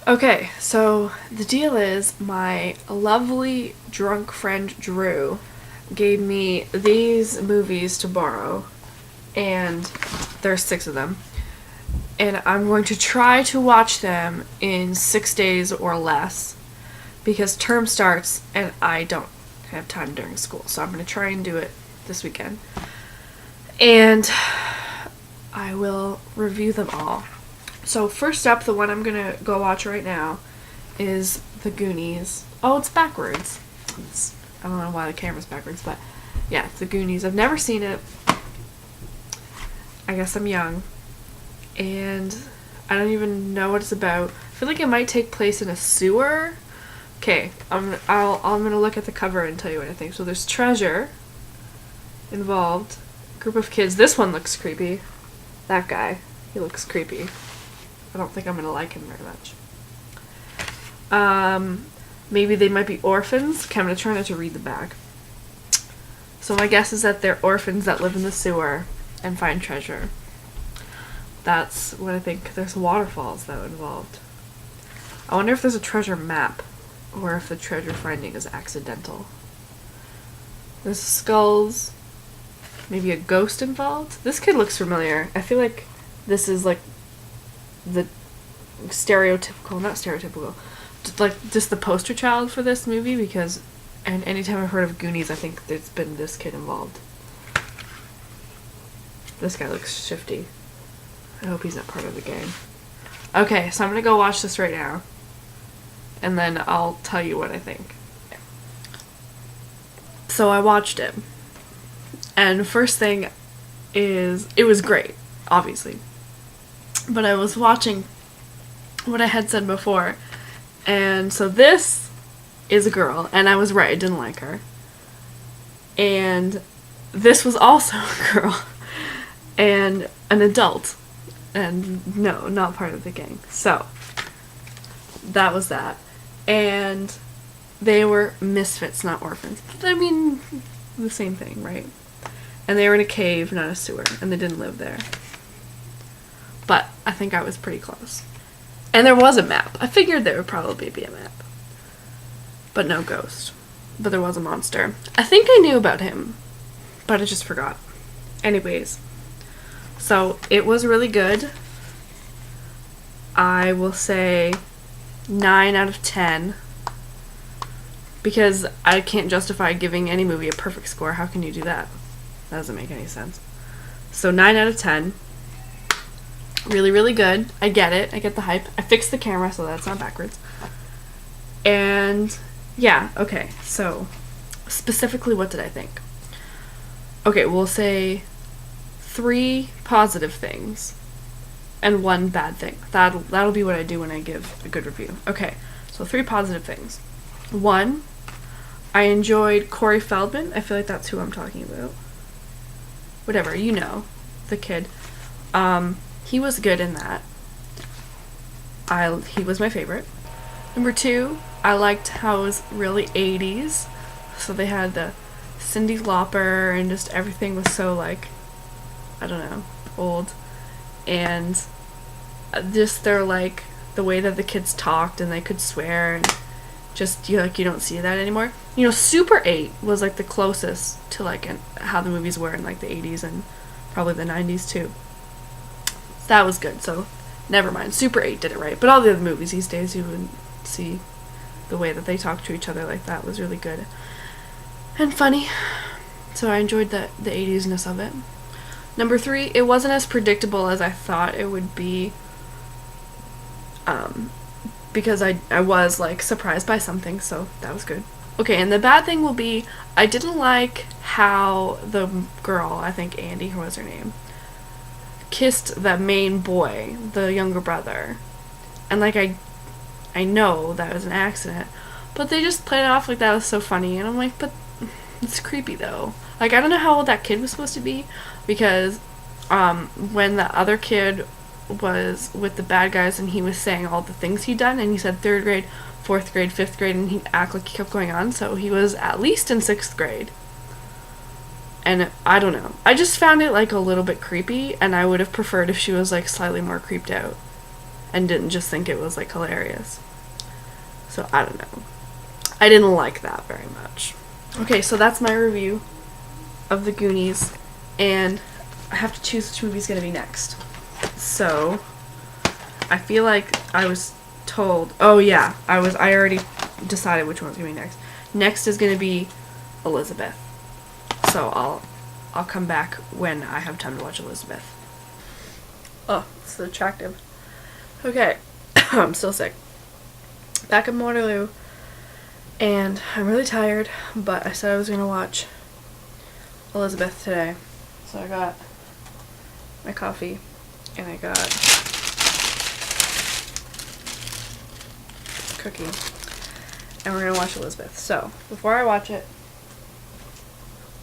Okay, so the deal is my lovely drunk friend Drew gave me these movies to borrow, and there's 6 of them. And I'm going to try to watch them in 6 days or less because term starts and I don't have time during school. So I'm going to try and do it this weekend. And I will review them all. So first up, the one I'm gonna go watch right now is The Goonies. Oh, it's backwards. I don't know why the camera's backwards, but yeah, it's The Goonies. I've never seen it. I guess I'm young, and I don't even know what it's about. I feel like it might take place in a sewer. Okay, I'm gonna look at the cover and tell you what I think. So there's treasure involved. Group of kids. This one looks creepy. That guy, he looks creepy. I don't think I'm gonna like him very much. Maybe they might be orphans. Okay, I'm gonna try not to read the back. So my guess is that they're orphans that live in the sewer and find treasure. That's what I think. There's waterfalls though involved. I wonder if there's a treasure map or if the treasure finding is accidental. There's skulls. Maybe a ghost involved. This kid looks familiar. I feel like this is like the not stereotypical, just the poster child for this movie because, and anytime I've heard of Goonies, I think there's been this kid involved. This guy looks shifty. I hope he's not part of the gang. Okay, so I'm gonna go watch this right now, and then I'll tell you what I think. So I watched it, and first thing is, it was great, obviously. But I was watching what I had said before, and so this is a girl, and I was right, I didn't like her. And this was also a girl, and an adult, and no, not part of the gang. So, that was that. And they were misfits, not orphans. I mean, the same thing, right? And they were in a cave, not a sewer, and they didn't live there. But I think I was pretty close. And there was a map. I figured there would probably be a map. But no ghost. But there was a monster. I think I knew about him, but I just forgot. Anyways, so it was really good. I will say 9 out of 10. Because I can't justify giving any movie a perfect score. How can you do that? That doesn't make any sense. So 9 out of 10. Really, really good. I get it. I get the hype. I fixed the camera so that's not backwards. And yeah, okay. So specifically, what did I think? Okay, we'll say 3 positive things and 1 bad thing. That'll be what I do when I give a good review. Okay, so 3 positive things. 1, I enjoyed Corey Feldman. I feel like that's who I'm talking about. Whatever, you know, the kid. He was good in that. He was my favorite. Number 2, I liked how it was really 80s. So they had the Cyndi Lauper and just everything was so like, I don't know, old. And just their like, the way that the kids talked and they could swear and just, you don't see that anymore. You know, Super 8 was like the closest to like how the movies were in like the 80s and probably the 90s too. That was good, so never mind. Super 8 did it right. But all the other movies these days, you would see the way that they talk to each other like that was really good. And funny. So I enjoyed the 80s-ness of it. Number 3, it wasn't as predictable as I thought it would be. Because I was, like, surprised by something, so that was good. Okay, and the bad thing will be, I didn't like how the girl, I think Andy, who was her name, kissed the main boy, the younger brother. And like I know that was an accident, but they just played it off like that was so funny, and I'm like, but it's creepy though. Like, I don't know how old that kid was supposed to be, because when the other kid was with the bad guys and he was saying all the things he'd done, and he said 3rd grade, 4th grade, 5th grade, and he'd act like he kept going on, so he was at least in 6th grade. And I don't know. I just found it like a little bit creepy, and I would have preferred if she was like slightly more creeped out and didn't just think it was like hilarious. So I don't know. I didn't like that very much. Okay, so that's my review of The Goonies, and I have to choose which movie's gonna be next. So I feel like I was told. Oh yeah, I already decided which one's gonna be next. Next is gonna be Elizabeth. So I'll come back when I have time to watch Elizabeth. Oh, it's so attractive. Okay, I'm still sick. Back in Waterloo, and I'm really tired, but I said I was gonna watch Elizabeth today. So I got my coffee, and I got a cookie, and we're gonna watch Elizabeth. So before I watch it,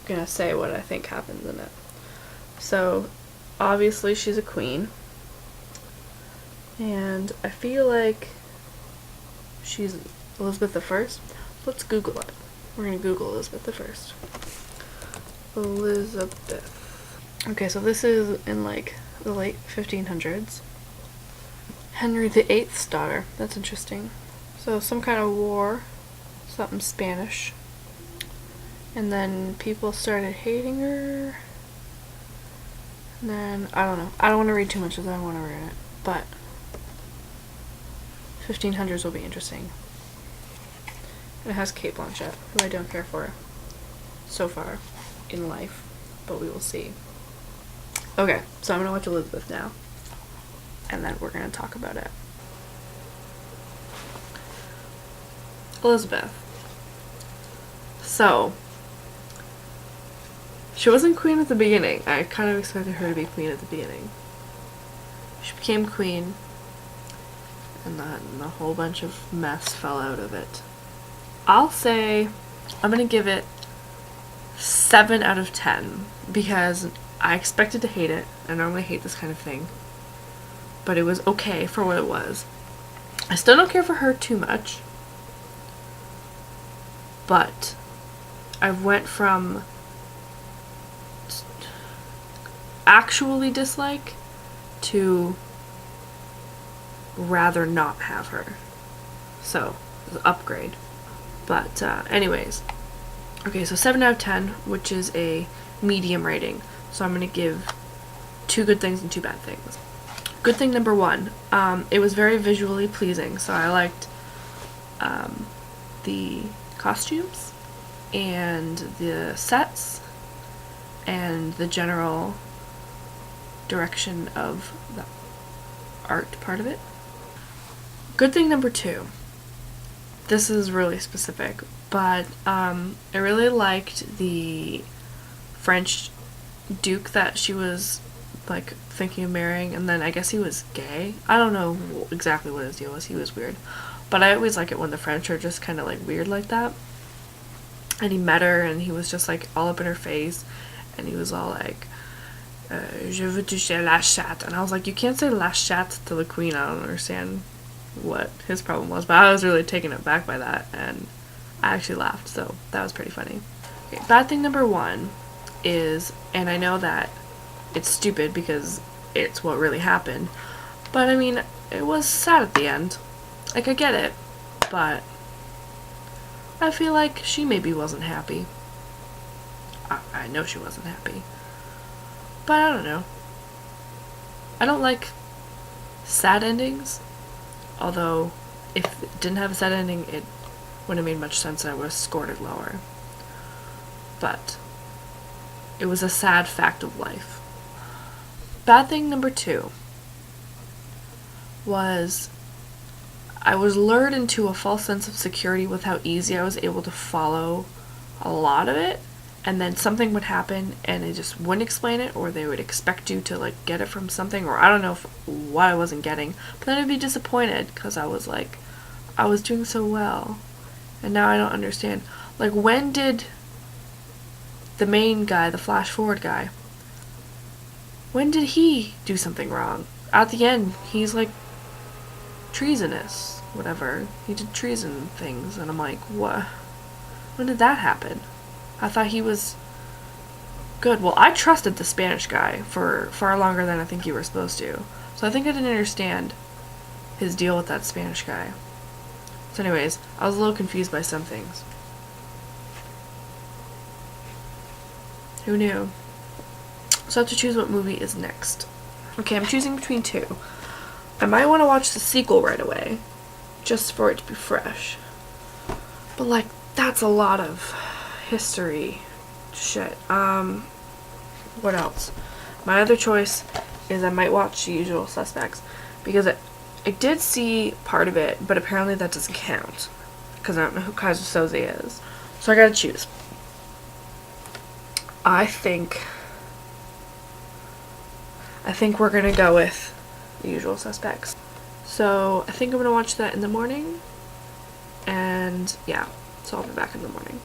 I'm gonna say what I think happens in it. So obviously she's a queen, and I feel like she's Elizabeth I. Let's Google it. We're gonna Google Elizabeth I. Elizabeth. Okay, so this is in like the late 1500s. Henry VIII's daughter. That's interesting. So some kind of war, something Spanish. And then people started hating her. And then, I don't know. I don't want to read too much because I don't want to ruin it. But 1500s will be interesting. And it has Cate Blanchett, who I don't care for so far in life. But we will see. Okay, so I'm going to watch Elizabeth now. And then we're going to talk about it. Elizabeth. So, she wasn't queen at the beginning. I kind of expected her to be queen at the beginning. She became queen, and then a whole bunch of mess fell out of it. I'll say I'm going to give it 7 out of 10 because I expected to hate it. I normally hate this kind of thing. But it was okay for what it was. I still don't care for her too much. But I went from actually dislike to rather not have her. So, it's an upgrade. But anyways. Okay, so 7 out of 10, which is a medium rating. So I'm going to give 2 good things and 2 bad things. Good thing number 1, it was very visually pleasing. So I liked the costumes and the sets and the general direction of the art part of it. Good thing number 2, this is really specific, but I really liked the French Duke that she was like thinking of marrying, and then I guess he was gay. I don't know exactly what his deal was. He was weird, but I always like it when the French are just kind of like weird like that. And he met her, and he was just like all up in her face, and he was all like, "Je veux toucher la chatte," and I was like, you can't say la chatte to the queen. I don't understand what his problem was, but I was really taken aback by that, and I actually laughed, so that was pretty funny. Okay, bad thing number 1 is, and I know that it's stupid because it's what really happened, but I mean, it was sad at the end. Like, I get it, but I feel like she maybe wasn't happy. I know she wasn't happy, but I don't know. I don't like sad endings, although if it didn't have a sad ending, it wouldn't have made much sense and I would have scored it lower. But it was a sad fact of life. Bad thing number 2 was I was lured into a false sense of security with how easy I was able to follow a lot of it, and then something would happen and they just wouldn't explain it, or they would expect you to like get it from something, or I don't know what I wasn't getting, but then I'd be disappointed because I was like, I was doing so well and now I don't understand. Like, when did the main guy, the flash forward guy, when did he do something wrong? At the end, he's like treasonous, whatever. He did treason things, and I'm like, what? When did that happen? I thought he was good. Well, I trusted the Spanish guy for far longer than I think you were supposed to. So I think I didn't understand his deal with that Spanish guy. So anyways, I was a little confused by some things. Who knew? So I have to choose what movie is next. Okay, I'm choosing between two. I might want to watch the sequel right away, just for it to be fresh. But like, that's a lot of history shit. What else? My other choice is I might watch The Usual Suspects, because I did see part of it, but apparently that doesn't count, because I don't know who Kaiser Soze is. So I gotta choose. I think we're gonna go with The Usual Suspects. So I think I'm gonna watch that in the morning, and yeah, so I'll be back in the morning.